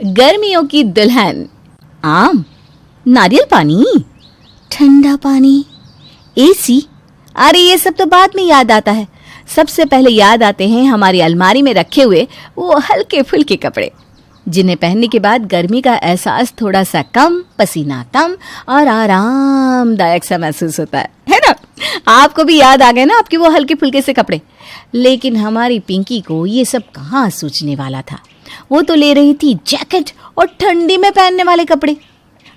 गर्मियों की दुल्हन। आम, नारियल पानी, ठंडा पानी, एसी। अरे ये सब तो बाद में याद आता है। सबसे पहले याद आते हैं हमारी अलमारी में रखे हुए वो हल्के फुल्के कपड़े, जिन्हें पहनने के बाद गर्मी का एहसास थोड़ा सा कम, पसीना कम और आरामदायक सा महसूस होता है ना। आपको भी याद आ गए ना आपके वो हल्के फुल्के से कपड़े। लेकिन हमारी पिंकी को ये सब कहाँ सूझने वाला था। वो तो ले रही थी जैकेट और ठंडी में पहनने वाले कपड़े।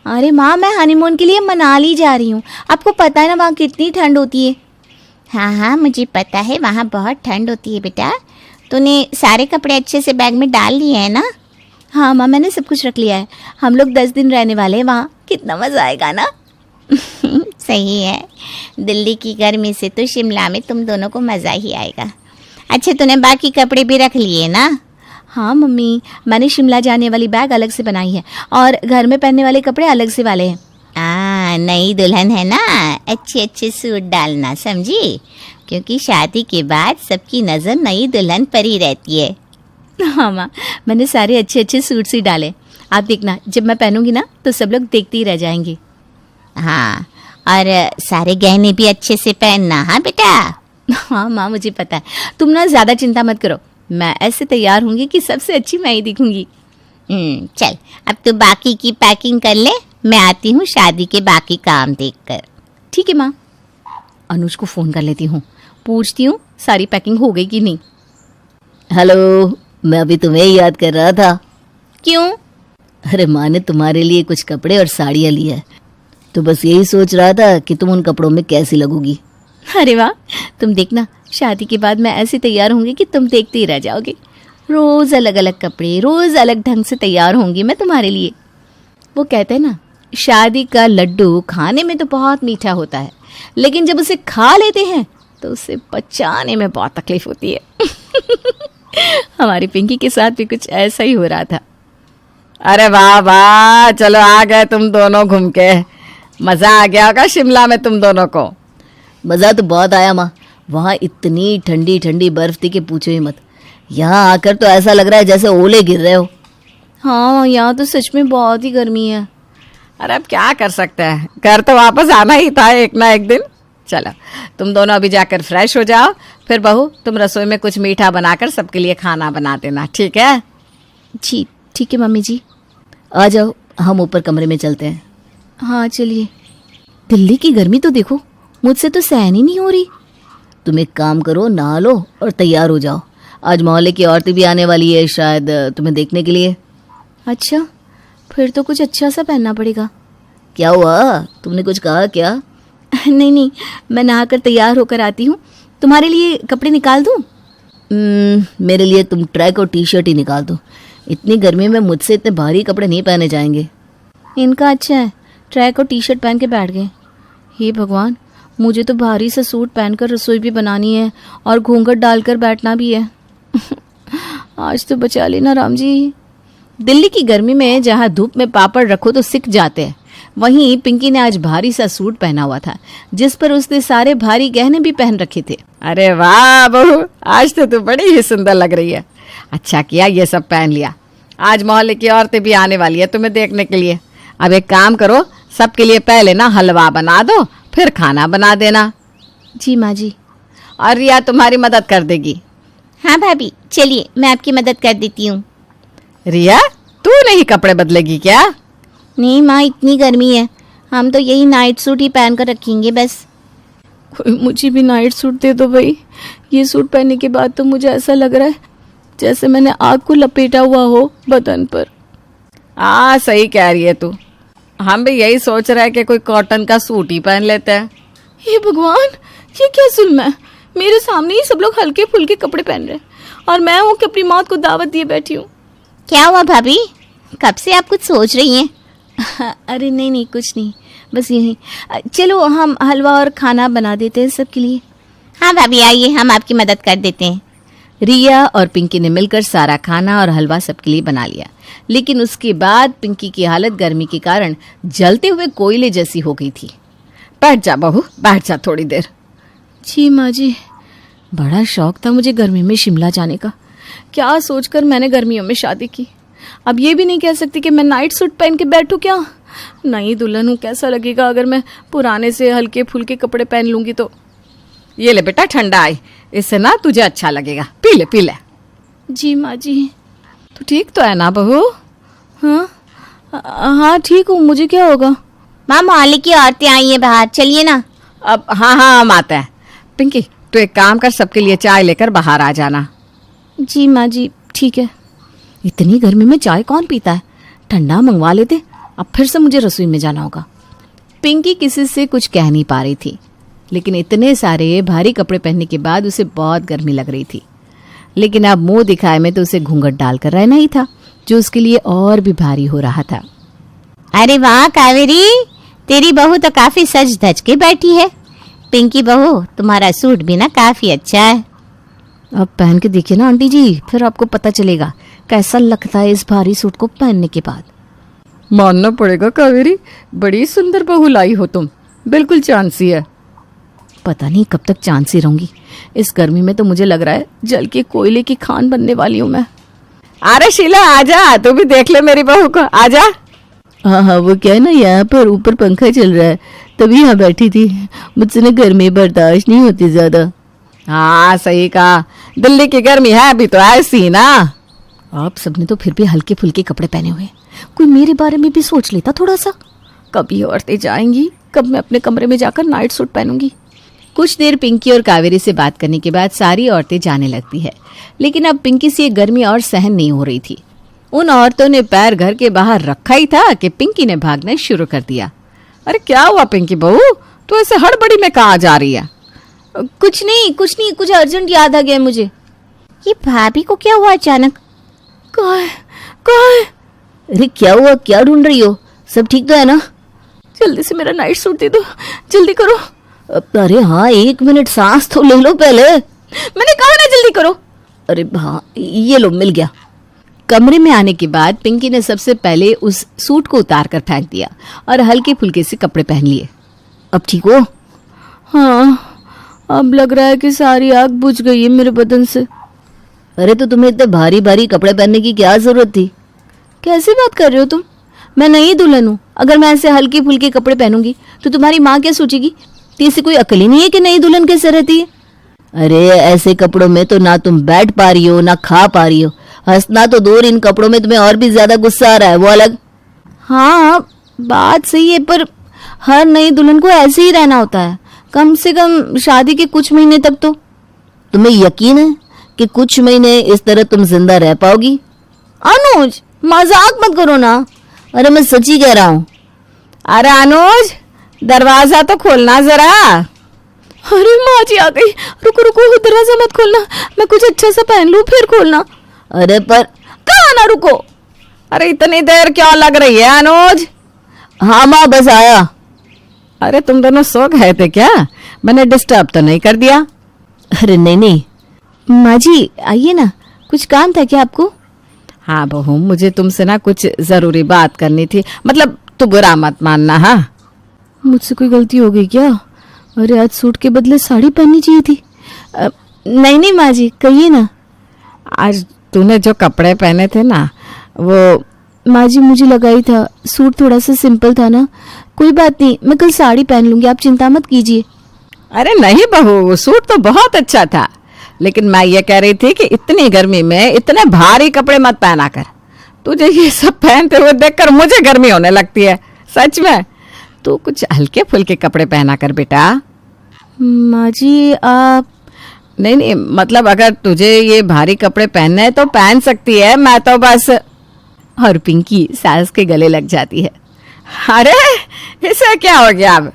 अरे माँ, मैं हनीमून के लिए मनाली जा रही हूँ। आपको पता है ना वहाँ कितनी ठंड होती है। हाँ हाँ, मुझे पता है, वहाँ बहुत ठंड होती है बेटा। तूने सारे कपड़े अच्छे से बैग में डाल लिए हैं ना? हाँ माँ, मैंने सब कुछ रख लिया है। हम लोग 10 दिन रहने वाले हैं वहाँ। कितना मज़ा आएगा ना। सही है। दिल्ली की गर्मी से तो शिमला में तुम दोनों को मज़ा ही आएगा। अच्छा, तूने बाकी कपड़े भी रख लिए ना? हाँ मम्मी, मैंने शिमला जाने वाली बैग अलग से बनाई है और घर में पहनने वाले कपड़े अलग से वाले हैं। नई दुल्हन है ना, अच्छे अच्छे सूट डालना, समझी? क्योंकि शादी के बाद सबकी नज़र नई दुल्हन पर ही रहती है। हाँ माँ, मैंने सारे अच्छे अच्छे सूट्स ही डाले। आप देखना, जब मैं पहनूंगी ना तो सब लोग देखते ही रह जाएंगे। हाँ, और सारे गहने भी अच्छे से पहनना। हाँ बेटा। हाँ माँ, मुझे पता है। तुम ना ज़्यादा चिंता मत करो, मैं ऐसे तैयार होंगी कि सबसे अच्छी मैं ही दिखूंगी। चल, अब तू बाकी की पैकिंग कर ले, मैं आती हूँ शादी के बाकी काम देखकर। ठीक है माँ। अनुज को फ़ोन कर लेती हूँ, पूछती हूँ सारी पैकिंग हो गई कि नहीं। हेलो, मैं अभी तुम्हें ही याद कर रहा था। क्यों? अरे माँ ने तुम्हारे लिए कुछ कपड़े और साड़ियाँ ली है, तो बस यही सोच रहा था कि तुम उन कपड़ों में कैसी लगोगी। अरे वाह, तुम देखना, शादी के बाद मैं ऐसे तैयार होंगी कि तुम देखते ही रह जाओगे। रोज़ अलग अलग कपड़े, रोज़ अलग ढंग से तैयार होंगी मैं तुम्हारे लिए। वो कहते हैं ना, शादी का लड्डू खाने में तो बहुत मीठा होता है, लेकिन जब उसे खा लेते हैं तो उसे पचाने में बहुत तकलीफ होती है। हमारी पिंकी के साथ भी कुछ ऐसा ही हो रहा था। अरे वाह वाह, चलो आ गए तुम दोनों घूम के। मज़ा आ गया होगा शिमला में तुम दोनों को। मज़ा तो बहुत आया माँ, वहाँ इतनी ठंडी ठंडी बर्फ़ थी कि पूछो ही मत। यहाँ आकर तो ऐसा लग रहा है जैसे ओले गिर रहे हो। हाँ, यहाँ तो सच में बहुत ही गर्मी है। अरे अब क्या कर सकते हैं, घर तो वापस आना ही था एक ना एक दिन। चलो तुम दोनों अभी जाकर फ्रेश हो जाओ, फिर बहू तुम रसोई में कुछ मीठा बनाकर सबके लिए खाना बना देना, ठीक है? जी ठीक है मम्मी जी। आ जाओ, हम ऊपर कमरे में चलते हैं। हाँ चलिए। दिल्ली की गर्मी तो देखो, मुझसे तो सहन ही नहीं हो रही। तुम एक काम करो, नहा लो और तैयार हो जाओ। आज मोहल्ले की औरतें भी आने वाली है शायद तुम्हें देखने के लिए। अच्छा, फिर तो कुछ अच्छा सा पहनना पड़ेगा। क्या हुआ, तुमने कुछ कहा क्या? नहीं नहीं, मैं नहाकर तैयार होकर आती हूँ। तुम्हारे लिए कपड़े निकाल दूँ? मेरे लिए तुम ट्रैक और टी शर्ट ही निकाल दो। इतनी गर्मी में मुझसे इतने भारी कपड़े नहीं पहने जाएंगे। इनका अच्छा है, ट्रैक और टी शर्ट पहन के बैठ गए। हे भगवान, मुझे तो भारी सा सूट पहनकर रसोई भी बनानी है और घूंघट डालकर बैठना भी है। आज तो बचा लेना राम जी। दिल्ली की गर्मी में जहाँ धूप में पापड़ रखो तो सिक जाते हैं, वहीं पिंकी ने आज भारी सा सूट पहना हुआ था, जिस पर उसने सारे भारी गहने भी पहन रखे थे। अरे वाह बहू, आज तो तू बड़ी ही सुंदर लग रही है। अच्छा किया ये सब पहन लिया। आज मोहल्ले की औरतें भी आने वाली है तुम्हें देखने के लिए। अब एक काम करो, सबके लिए पहले ना हलवा बना दो, फिर खाना बना देना। जी माँ जी। और रिया तुम्हारी मदद कर देगी। हाँ भाभी, चलिए मैं आपकी मदद कर देती हूँ। रिया, तू नहीं कपड़े बदलेगी क्या? नहीं माँ, इतनी गर्मी है, हम तो यही नाइट सूट ही पहन कर रखेंगे बस। कोई मुझे भी नाइट सूट दे दो भाई। ये सूट पहनने के बाद तो मुझे ऐसा लग रहा है जैसे मैंने आग को लपेटा हुआ हो बदन पर। हाँ सही कह रही है तू। हम भी यही सोच रहे हैं कि कोई कॉटन का सूट ही पहन लेते हैं। हे भगवान, ये क्या जुल्म है। मेरे सामने ही सब लोग हल्के फुल्के कपड़े पहन रहे हैं और मैं हूँ कि अपनी मौत को दावत दिए बैठी हूँ। क्या हुआ भाभी, कब से आप कुछ सोच रही हैं? अरे नहीं नहीं, कुछ नहीं, बस यही। चलो हम हलवा और खाना बना देते हैं सबके लिए। हाँ भाभी, आइए हम आपकी मदद कर देते हैं। रिया और पिंकी ने मिलकर सारा खाना और हलवा सबके लिए बना लिया, लेकिन उसके बाद पिंकी की हालत गर्मी के कारण जलते हुए कोयले जैसी हो गई थी। बैठ जा बहू, बैठ जा थोड़ी देर। जी माँ जी। बड़ा शौक था मुझे गर्मी में शिमला जाने का। क्या सोचकर मैंने गर्मियों में शादी की। अब ये भी नहीं कह सकती कि मैं नाइट सूट पहन के बैठूं क्या। नई दुल्हन हूँ, कैसा लगेगा अगर मैं पुराने से हल्के फुल्के कपड़े पहन लूंगी तो। ये ले बेटा ठंडा है, इससे ना तुझे अच्छा लगेगा, पी ले पी ले। जी माँ जी। तू ठीक तो है ना बहू? हाँ हाँ ठीक हूँ, मुझे क्या होगा। माँ मोहल्ले की औरतें आई हैं बाहर, चलिए ना। अब हाँ हम आते हैं। पिंकी तू एक काम कर, सबके लिए चाय लेकर बाहर आ जाना। जी माँ जी ठीक है। इतनी गर्मी में चाय कौन पीता है, ठंडा मंगवा लेते। अब फिर से मुझे रसोई में जाना होगा। पिंकी किसी से कुछ कह नहीं पा रही थी, लेकिन इतने सारे भारी कपड़े पहनने के बाद उसे बहुत गर्मी लग रही थी। लेकिन अब मुंह दिखाए में तो उसे घूंघट डालकर रहना ही था, जो उसके लिए और भी भारी हो रहा था। अरे वाह कावेरी, तेरी बहू तो काफी सज धज के बैठी है। पिंकी बहू, तुम्हारा सूट भी ना काफी अच्छा है। अब पहन के देखिए ना आंटी जी, फिर आपको पता चलेगा कैसा लगता है इस भारी सूट को पहनने के बाद। मानना पड़ेगा कावेरी, बड़ी सुंदर बहू लाई हो तुम, बिल्कुल चांसी है। पता नहीं कब तक चांसी रहूंगी, इस गर्मी में तो मुझे लग रहा है जल के कोयले की खान बनने वाली हूँ मैं। अरे शीला आजा, तू भी देख ले मेरी बहू को, आजा। हाँ वो क्या है ना, यहाँ पर ऊपर पंखा चल रहा है, तभी यहाँ बैठी थी। मुझसे ना गर्मी बर्दाश्त नहीं होती ज्यादा। हाँ सही कहा, दिल्ली की गर्मी है अभी तो ऐसी ना। आप सबने तो फिर भी हल्के फुल्के कपड़े पहने हुए, कोई मेरे बारे में भी सोच लेता थोड़ा सा। कब ये औरतें जाएंगी, कब मैं अपने कमरे में जाकर नाइट सूट पहनूंगी। कुछ देर पिंकी और कावेरी से बात करने के बाद सारी औरतें जाने लगती है, लेकिन अब पिंकी से ये गर्मी और सहन नहीं हो रही थी। उन औरतों ने पैर घर के बाहर रखा ही था कि पिंकी ने भागना शुरू कर दिया। अरे क्या हुआ पिंकी बहू, तू ऐसे हड़बड़ी में कहाँ जा रही है? कुछ नहीं कुछ अर्जेंट याद आ गया मुझे। ये भाभी को क्या हुआ अचानक? कहाँ है? अरे क्या हुआ, क्या ढूंढ रही हो? सब ठीक तो है ना? जल्दी से मेरा नाइट सूट दे दो, जल्दी करो। अरे हाँ 1 मिनट सांस तो ले लो पहले। मैंने कहा ना जल्दी करो। अरे हाँ ये लो, मिल गया। कमरे में आने के बाद पिंकी ने सबसे पहले उस सूट को उतार कर फेंक दिया और हल्के फुल्के से कपड़े पहन लिए। अब ठीक हो? हाँ अब लग रहा है कि सारी आग बुझ गई है मेरे बदन से। अरे तो तुम्हें इतने भारी भारी कपड़े पहनने की क्या जरूरत थी? कैसी बात कर रहे हो तुम? मैं नई दुल्हन हूँ, अगर मैं ऐसे हल्के फुल्के कपड़े पहनूंगी तो तुम्हारी माँ क्या सोचेगी? इसे कोई अकल ही नहीं है कि नई दुल्हन कैसे रहती है। अरे ऐसे कपड़ों में तो ना तुम बैठ पा रही हो ना खा पा रही हो, हंसना तो दूर, इन कपड़ों में तुम्हें और भी ज्यादा गुस्सा आ रहा है, वो अलग। हाँ बात सही है, पर हर नई दुल्हन को ऐसे ही रहना होता है, कम से कम शादी के कुछ महीने तक तो। तुम्हें यकीन है कि कुछ महीने इस तरह तुम जिंदा रह पाओगी? अनुज मजाक मत करो ना। अरे मैं सच्ची कह रहा हूँ। अरे अनुज दरवाजा तो खोलना जरा। अरे माँ जी आ गई, रुको दरवाजा मत खोलना, मैं कुछ अच्छा सा पहन लूं फिर खोलना। अरे पर कहाँ ना रुको। अरे इतनी देर क्यों लग रही है अनुज? हाँ माँ बस आया। अरे तुम दोनों सो गए थे क्या? मैंने डिस्टर्ब तो नहीं कर दिया? अरे नहीं। माँ जी आइए ना, कुछ काम था क्या आपको? हाँ बहू, मुझे तुमसे ना कुछ जरूरी बात करनी थी, मतलब तू बुरा मत मानना। हाँ मुझसे कोई गलती हो गई क्या? अरे आज सूट के बदले साड़ी पहननी चाहिए थी। नहीं माँ जी कहिए ना। आज तूने जो कपड़े पहने थे ना वो। माँ जी मुझे लगा ही था, सूट थोड़ा सा सिंपल था ना। कोई बात नहीं, मैं कल साड़ी पहन लूंगी, आप चिंता मत कीजिए। अरे नहीं बहू, सूट तो बहुत अच्छा था, लेकिन मैं ये कह रही थी कि इतनी गर्मी में इतने भारी कपड़े मत पहना कर। तुझे ये सब पहनते हुए देखकर मुझे गर्मी होने लगती है सच में। तो कुछ हल्के फुल्के कपड़े पहना कर बेटा। माँ जी आप। नहीं मतलब अगर तुझे ये भारी कपड़े पहनने हैं तो पहन सकती है, मैं तो बस। और पिंकी सास के गले लग जाती है। अरे इसे क्या हो गया अब?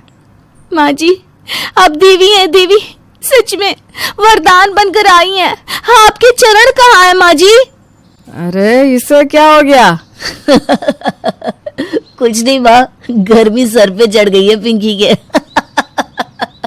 माँ जी आप देवी हैं, देवी सच में वरदान बनकर आई हैं। हाँ आपके चरण कहाँ है माँ जी? अरे इसे क्या हो गया? कुछ नहीं माँ, गर्मी सर पे चढ़ गई है पिंकी के।